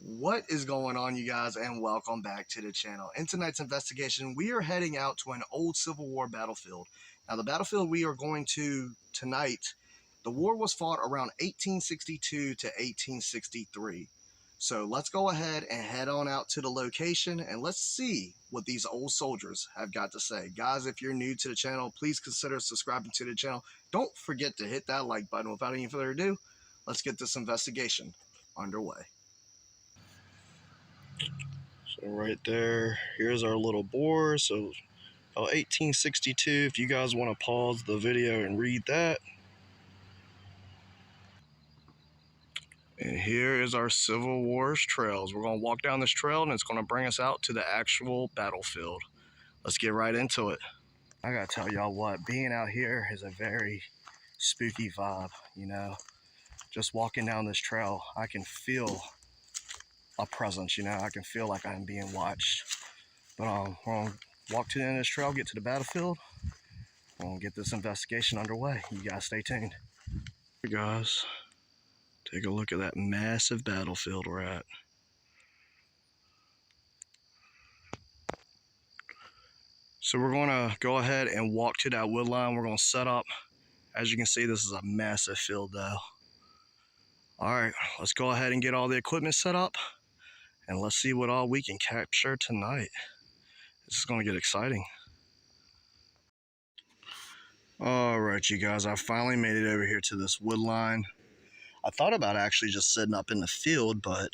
What is going on, you guys, and welcome back to the channel. In tonight's investigation, we are heading out to an old Civil War battlefield. Now, the battlefield we are going to tonight, the war was fought around 1862 to 1863. So let's go ahead and head on out to the location and let's see what these old soldiers have got to say. Guys, if you're new to the channel, please consider subscribing to the channel. Don't forget to hit that like button. Without any further ado, let's get this investigation underway. So right there, here's our little bore. So 1862, if you guys want to pause the video and read that. And here is our Civil War's trails. We're going to walk down this trail and it's going to bring us out to the actual battlefield. Let's get right into it. I got to tell y'all what, being out here is a very spooky vibe, you know. Just walking down this trail, I can feel a presence, you know. I can feel like I'm being watched. But we're going to walk to the end of this trail, get to the battlefield. We're going to get this investigation underway. You guys stay tuned. Hey guys, take a look at that massive battlefield we're at. So we're going to go ahead and walk to that wood line. We're going to set up. As you can see, this is a massive field though. All right, let's go ahead and get all the equipment set up and let's see what all we can capture tonight. This is going to get exciting. All right, you guys, I finally made it over here to this wood line. I thought about actually just sitting up in the field, but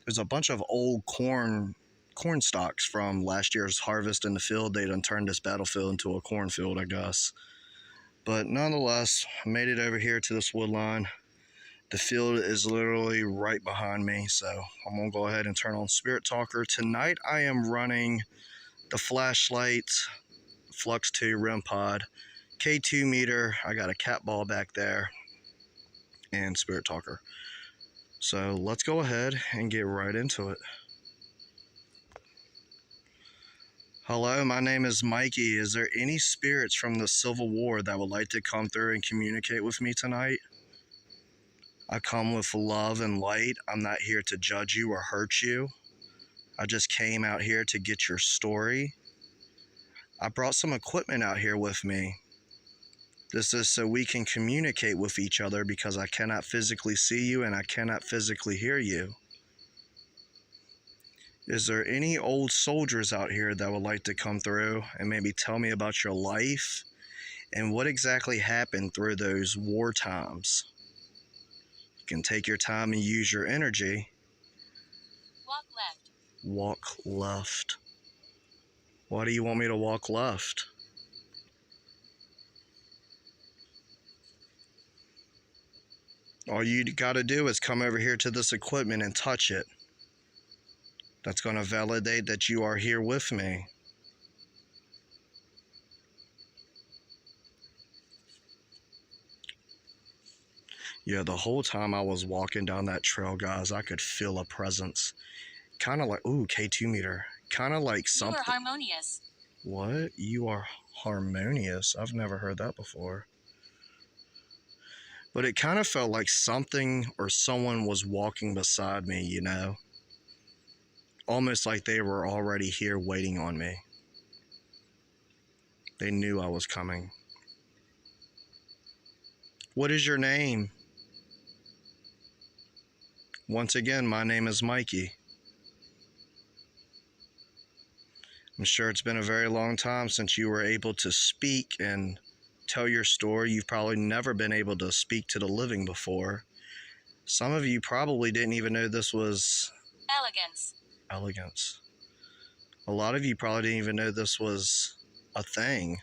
there's a bunch of old corn stalks from last year's harvest in the field. They done turned this battlefield into a cornfield, I guess. But nonetheless, I made it over here to this wood line. The field is literally right behind me, so I'm gonna go ahead and turn on Spirit Talker. Tonight I am running the flashlight, Flux 2 REM pod, K2 meter. I got a cat ball back there and Spirit Talker. So let's go ahead and get right into it. Hello, my name is Mikey. Is there any spirits from the Civil War that would like to come through and communicate with me tonight? I come with love and light. I'm not here to judge you or hurt you. I just came out here to get your story. I brought some equipment out here with me. This is so we can communicate with each other because I cannot physically see you and I cannot physically hear you. Is there any old soldiers out here that would like to come through and maybe tell me about your life and what exactly happened through those war times? You can take your time and use your energy. Walk left. Walk left. Why do you want me to walk left? All you got to do is come over here to this equipment and touch it. That's going to validate that you are here with me. Yeah, the whole time I was walking down that trail, guys, I could feel a presence. Kind of like, ooh, K2 meter. Kind of like something. You are harmonious. What? You are harmonious? I've never heard that before. But it kind of felt like something or someone was walking beside me, you know? Almost like they were already here waiting on me. They knew I was coming. What is your name? Once again, my name is Mikey. I'm sure it's been a very long time since you were able to speak and tell your story. You've probably never been able to speak to the living before. Some of you probably didn't even know this was elegance. A lot of you probably didn't even know this was a thing.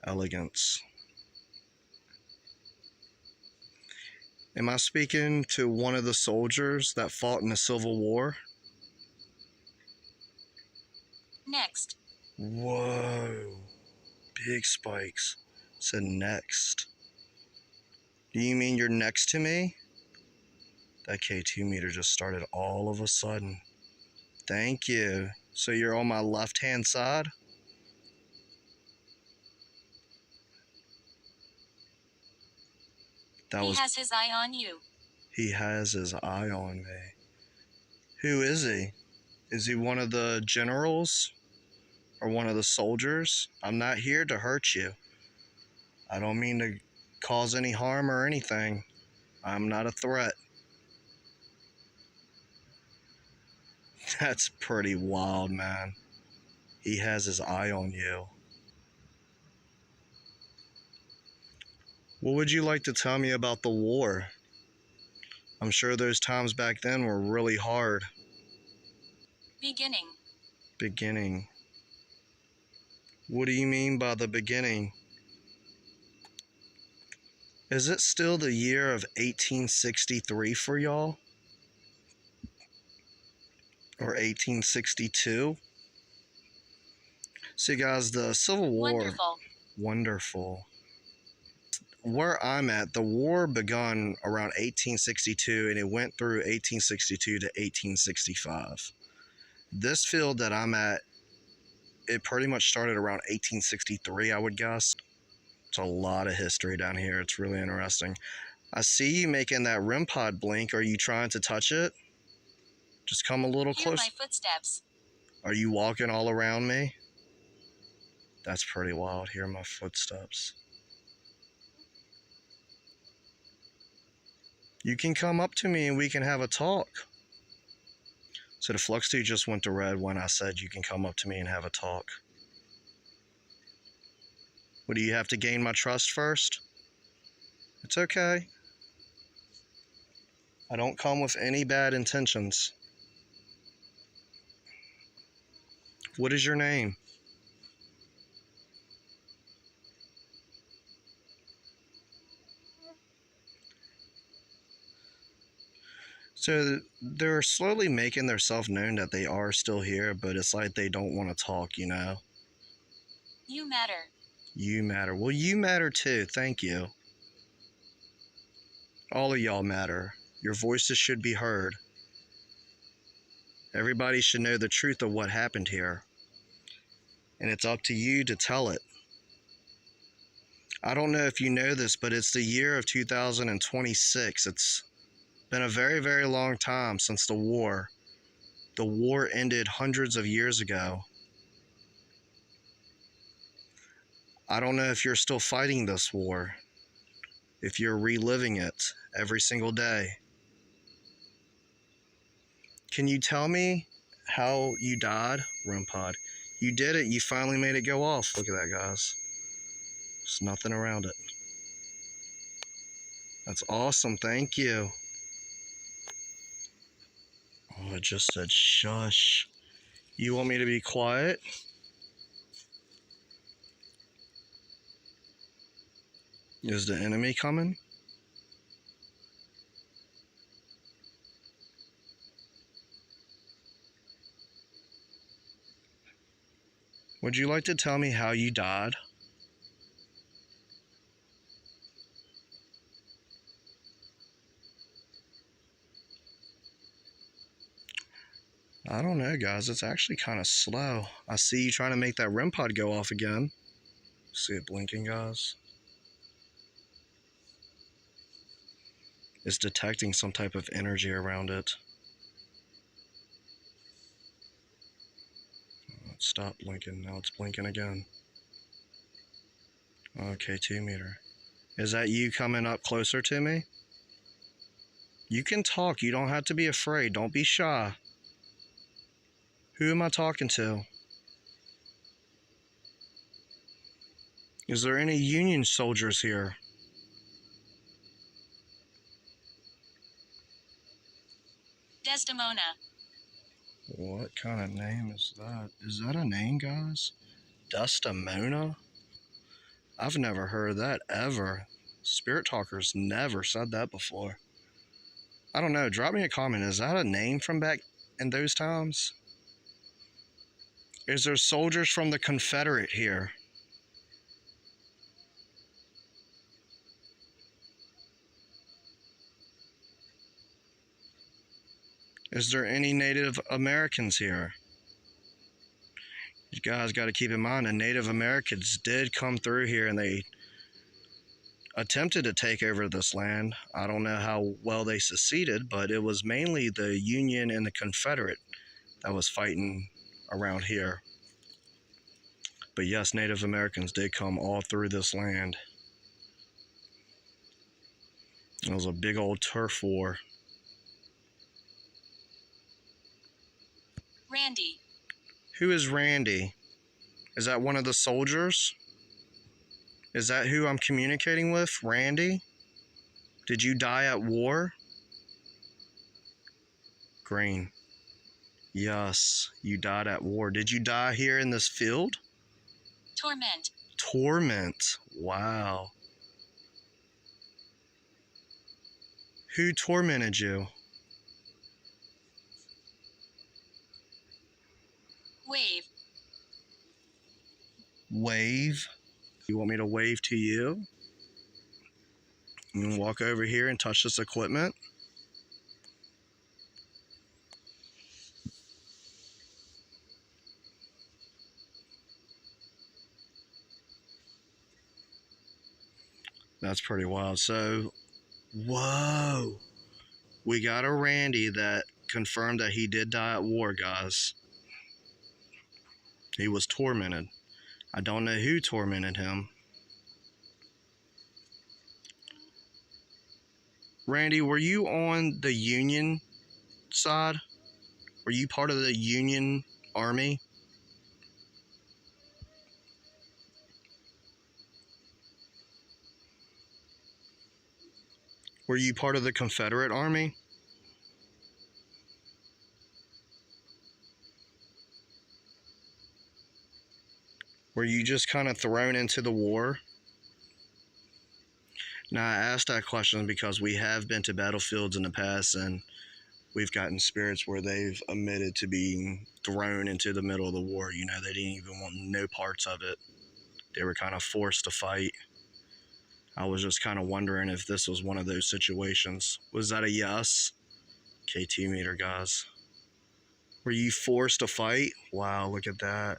Elegance. Am I speaking to one of the soldiers that fought in the Civil War? Next. Whoa. Big spikes. Said next. Do you mean you're next to me? That K2 meter just started all of a sudden. Thank you. So you're on my left-hand side? He has his eye on you. He has his eye on me. Who is he? Is he one of the generals or one of the soldiers? I'm not here to hurt you. I don't mean to cause any harm or anything. I'm not a threat. That's pretty wild, man. He has his eye on you. What would you like to tell me about the war? I'm sure those times back then were really hard. Beginning. Beginning. What do you mean by the beginning? Is it still the year of 1863 for y'all? Or 1862? See, guys, the Civil War. Wonderful. Wonderful. Where I'm at, the war begun around 1862 and it went through 1862 to 1865. This field that I'm at, it pretty much started around 1863, I would guess. It's a lot of history down here. It's really interesting. I see you making that REM pod blink. Are you trying to touch it? Just come a little Hear closer. my footsteps. Are you walking all around me? That's pretty wild. Hear my footsteps. You can come up to me and we can have a talk. So the flux tube just went to red when I said you can come up to me and have a talk. What, do you have to gain my trust first? It's okay. I don't come with any bad intentions. What is your name? So they're slowly making themselves known that they are still here, but it's like they don't want to talk, you know? You matter. You matter. Well, you matter too. Thank you. All of y'all matter. Your voices should be heard. Everybody should know the truth of what happened here. And it's up to you to tell it. I don't know if you know this, but it's the year of 2026. It's been a very, very long time since the war. The war ended hundreds of years ago. I don't know if you're still fighting this war, if you're reliving it every single day. Can you tell me how you died, REM pod? You did it. You finally made it go off. Look at that, guys. There's nothing around it. That's awesome. Thank you. Oh, it just said shush. You want me to be quiet? Is the enemy coming? Would you like to tell me how you died? I don't know, guys. It's actually kind of slow. I see you trying to make that REM pod go off again. See it blinking, guys? It's detecting some type of energy around it. It stopped blinking. Now it's blinking again. Okay, 2 meter. Is that you coming up closer to me? You can talk. You don't have to be afraid. Don't be shy. Who am I talking to? Is there any Union soldiers here? Desdemona. What kind of name is that? Is that a name, guys? Desdemona? I've never heard that ever. Spirit Talkers never said that before. I don't know. Drop me a comment. Is that a name from back in those times? Is there soldiers from the Confederate here? Is there any Native Americans here? You guys got to keep in mind the Native Americans did come through here and they attempted to take over this land. I don't know how well they succeeded, but it was mainly the Union and the Confederate that was fighting around here. But yes, Native Americans did come all through this land. It was a big old turf war. Randy. Who is Randy? Is that one of the soldiers? Is that who I'm communicating with? Randy? Did you die at war? Green. Yes, you died at war. Did you die here in this field? Torment. Torment. Wow. Who tormented you? Wave. Wave. You want me to wave to you? You can walk over here and touch this equipment. That's pretty wild. So, whoa. We got a Randy that confirmed that he did die at war, guys. He was tormented. I don't know who tormented him. Randy, were you on the Union side? Were you part of the Union Army? Were you part of the Confederate Army? Were you just kind of thrown into the war? Now, I asked that question because we have been to battlefields in the past and we've gotten spirits where they've admitted to being thrown into the middle of the war. You know, they didn't even want no parts of it. They were kind of forced to fight. I was just kind of wondering if this was one of those situations. Was that a yes? KT meter, guys. Were you forced to fight? Wow, look at that.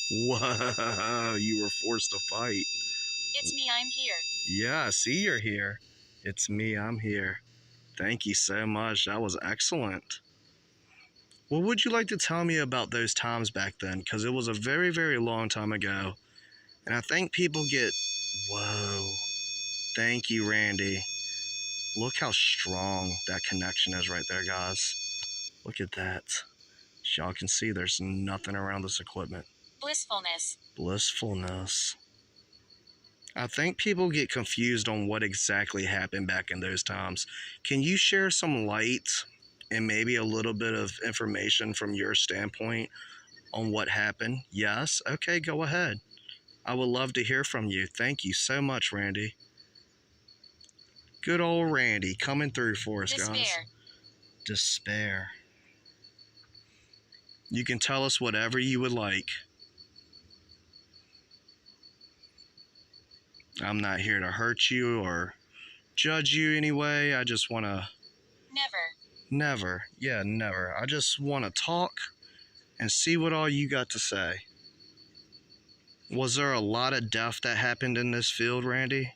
Whoa, you were forced to fight. It's me, I'm here. Yeah, I see you're here. It's me, I'm here. Thank you so much. That was excellent. What would you like to tell me about those times back then? Because it was a very, very long time ago. And I think people get... Whoa. Thank you, Randy. Look how strong that connection is right there, guys. Look at that. As y'all can see, there's nothing around this equipment. Blissfulness. Blissfulness. I think people get confused on what exactly happened back in those times. Can you share some light and maybe a little bit of information from your standpoint on what happened? Yes? Okay, go ahead. I would love to hear from you. Thank you so much, Randy. Good old Randy coming through for us, guys. Despair. Despair. You can tell us whatever you would like. I'm not here to hurt you or judge you anyway. I just want to... Never. Never. I just want to talk and see what all you got to say. Was there a lot of death that happened in this field, Randy?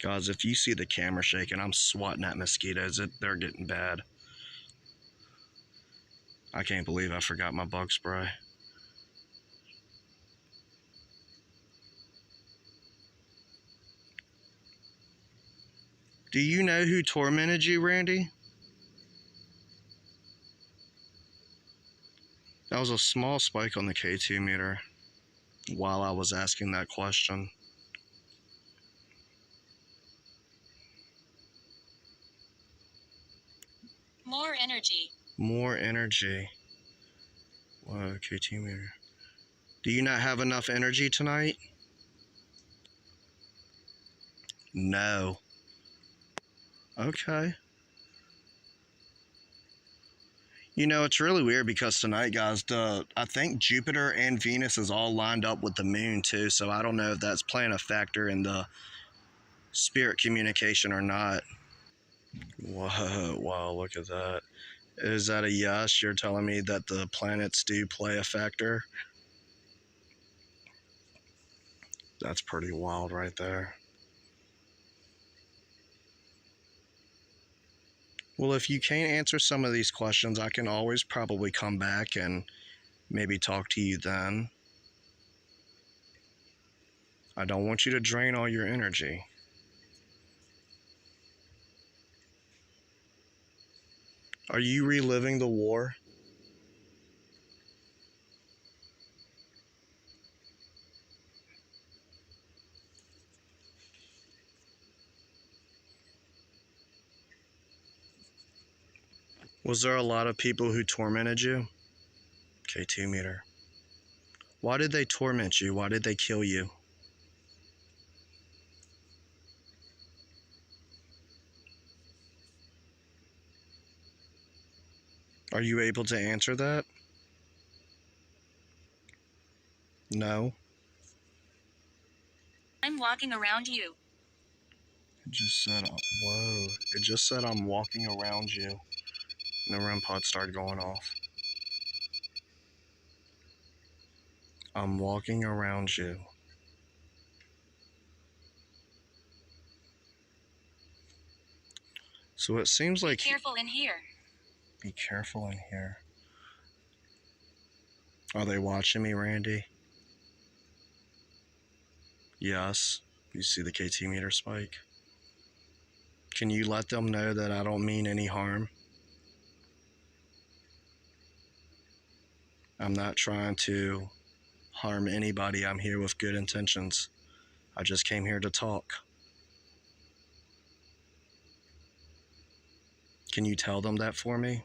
Guys, if you see the camera shaking, I'm swatting at mosquitoes. They're getting bad. I can't believe I forgot my bug spray. Do you know who tormented you, Randy? That was a small spike on the K2 meter while I was asking that question. More energy. More energy. Whoa, K2 meter. Do you not have enough energy tonight? No. Okay. You know, it's really weird because tonight, guys, I think Jupiter and Venus is all lined up with the moon too, so I don't know if that's playing a factor in the spirit communication or not. Whoa, wow, look at that. Is that a yes? You're telling me that the planets do play a factor? That's pretty wild right there. Well, if you can't answer some of these questions, I can always probably come back and maybe talk to you then. I don't want you to drain all your energy. Are you reliving the war? Was there a lot of people who tormented you? Okay, 2 meter. Why did they torment you? Why did they kill you? Are you able to answer that? No. I'm walking around you. It just said, whoa. It just said I'm walking around you. And the REM pod started going off. I'm walking around you. So it seems like... Be careful in here. Be careful in here. Are they watching me, Randy? Yes. You see the KT meter spike? Can you let them know that I don't mean any harm? I'm not trying to harm anybody. I'm here with good intentions. I just came here to talk. Can you tell them that for me?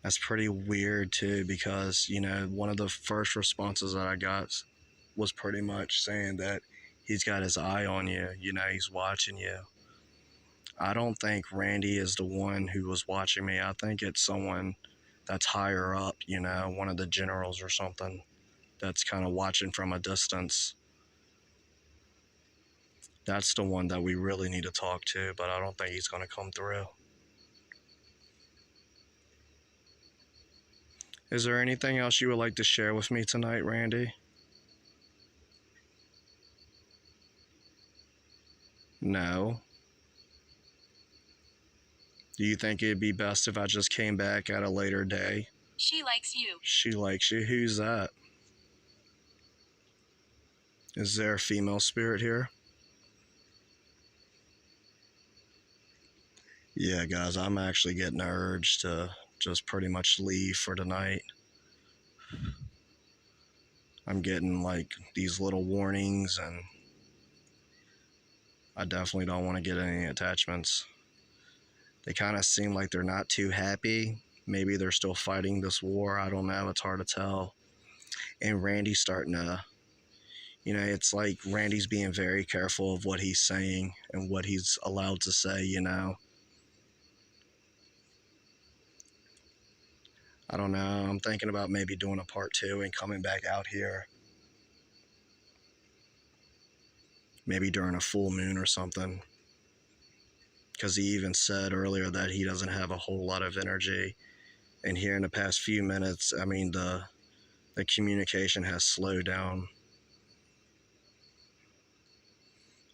That's pretty weird too, because, you know, one of the first responses that I got was pretty much saying that he's got his eye on you, you know, he's watching you. I don't think Randy is the one who was watching me. I think it's someone that's higher up, you know, one of the generals or something that's kind of watching from a distance. That's the one that we really need to talk to, but I don't think he's going to come through. Is there anything else you would like to share with me tonight, Randy? No. Do you think it'd be best if I just came back at a later day? She likes you. She likes you? Who's that? Is there a female spirit here? Yeah, guys, I'm actually getting the urge to just pretty much leave for tonight. I'm getting like these little warnings, and I definitely don't want to get any attachments. They kind of seem like they're not too happy. Maybe they're still fighting this war. I don't know. It's hard to tell. And Randy's starting to, you know, it's like Randy's being very careful of what he's saying and what he's allowed to say, you know. I don't know. I'm thinking about maybe doing a part 2 and coming back out here. Maybe during a full moon or something. Because he even said earlier that he doesn't have a whole lot of energy. And here in the past few minutes, I mean, the communication has slowed down.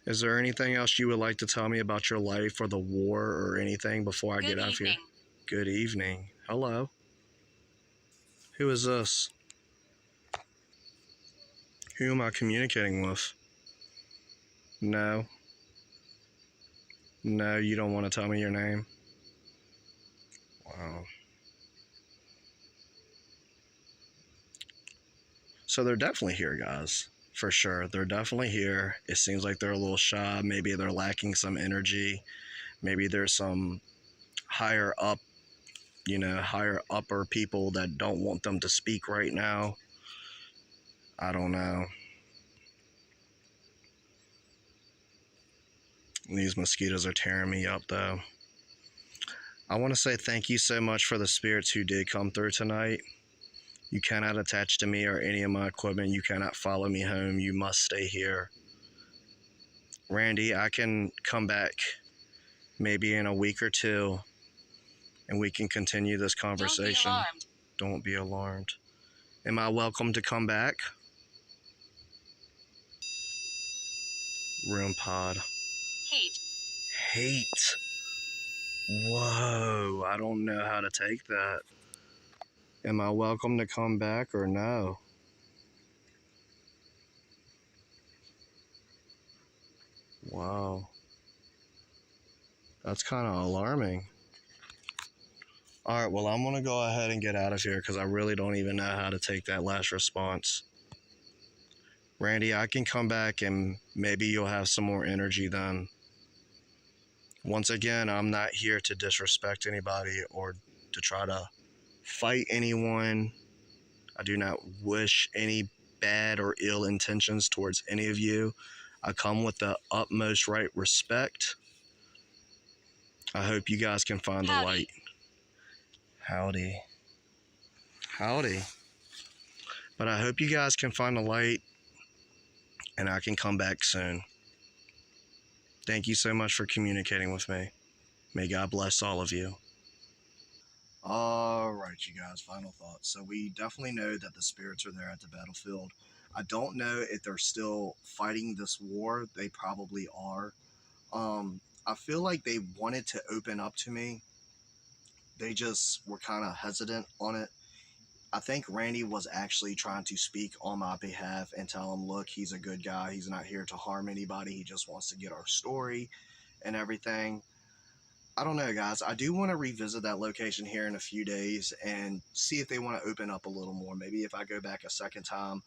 Is there anything else you would like to tell me about your life or the war or anything before I get out of here? Good evening. Hello. Who is this? Who am I communicating with? No. No, you don't want to tell me your name? Wow. So they're definitely here, guys. For sure. They're definitely here. It seems like they're a little shy. Maybe they're lacking some energy. Maybe there's some higher up, you know, higher upper people that don't want them to speak right now. I don't know. These mosquitoes are tearing me up, though. I want to say thank you so much for the spirits who did come through tonight. You cannot attach to me or any of my equipment. You cannot follow me home. You must stay here. Randy, I can come back maybe in a week or two, and we can continue this conversation. Don't be alarmed. Don't be alarmed. Am I welcome to come back? Room pod. Hate. Hate. Whoa, I don't know how to take that. Am I welcome to come back or no? Wow. That's kind of alarming. All right, well, I'm going to go ahead and get out of here because I really don't even know how to take that last response. Randy, I can come back and maybe you'll have some more energy then. Once again, I'm not here to disrespect anybody or to try to fight anyone. I do not wish any bad or ill intentions towards any of you. I come with the utmost right respect. I hope you guys can find the Howdy. light. Howdy. Howdy. But I hope you guys can find the light and I can come back soon. Thank you so much for communicating with me. May God bless all of you. All right, you guys, final thoughts. So we definitely know that the spirits are there at the battlefield. I don't know if they're still fighting this war. They probably are. I feel like they wanted to open up to me. They just were kind of hesitant on it. I think Randy was actually trying to speak on my behalf and tell him, look, he's a good guy. He's not here to harm anybody. He just wants to get our story and everything. I don't know, guys. I do want to revisit that location here in a few days and see if they want to open up a little more. Maybe if I go back a second time,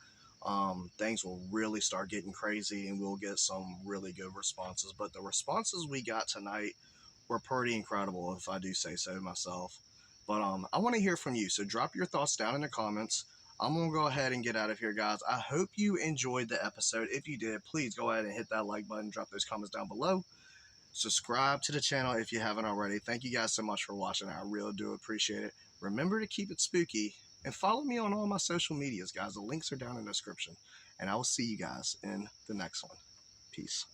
things will really start getting crazy and we'll get some really good responses. But the responses we got tonight were pretty incredible, if I do say so myself. But I want to hear from you. So drop your thoughts down in the comments. I'm going to go ahead and get out of here, guys. I hope you enjoyed the episode. If you did, please go ahead and hit that like button. Drop those comments down below. Subscribe to the channel if you haven't already. Thank you guys so much for watching. I really do appreciate it. Remember to keep it spooky and follow me on all my social medias, guys. The links are down in the description. And I will see you guys in the next one. Peace.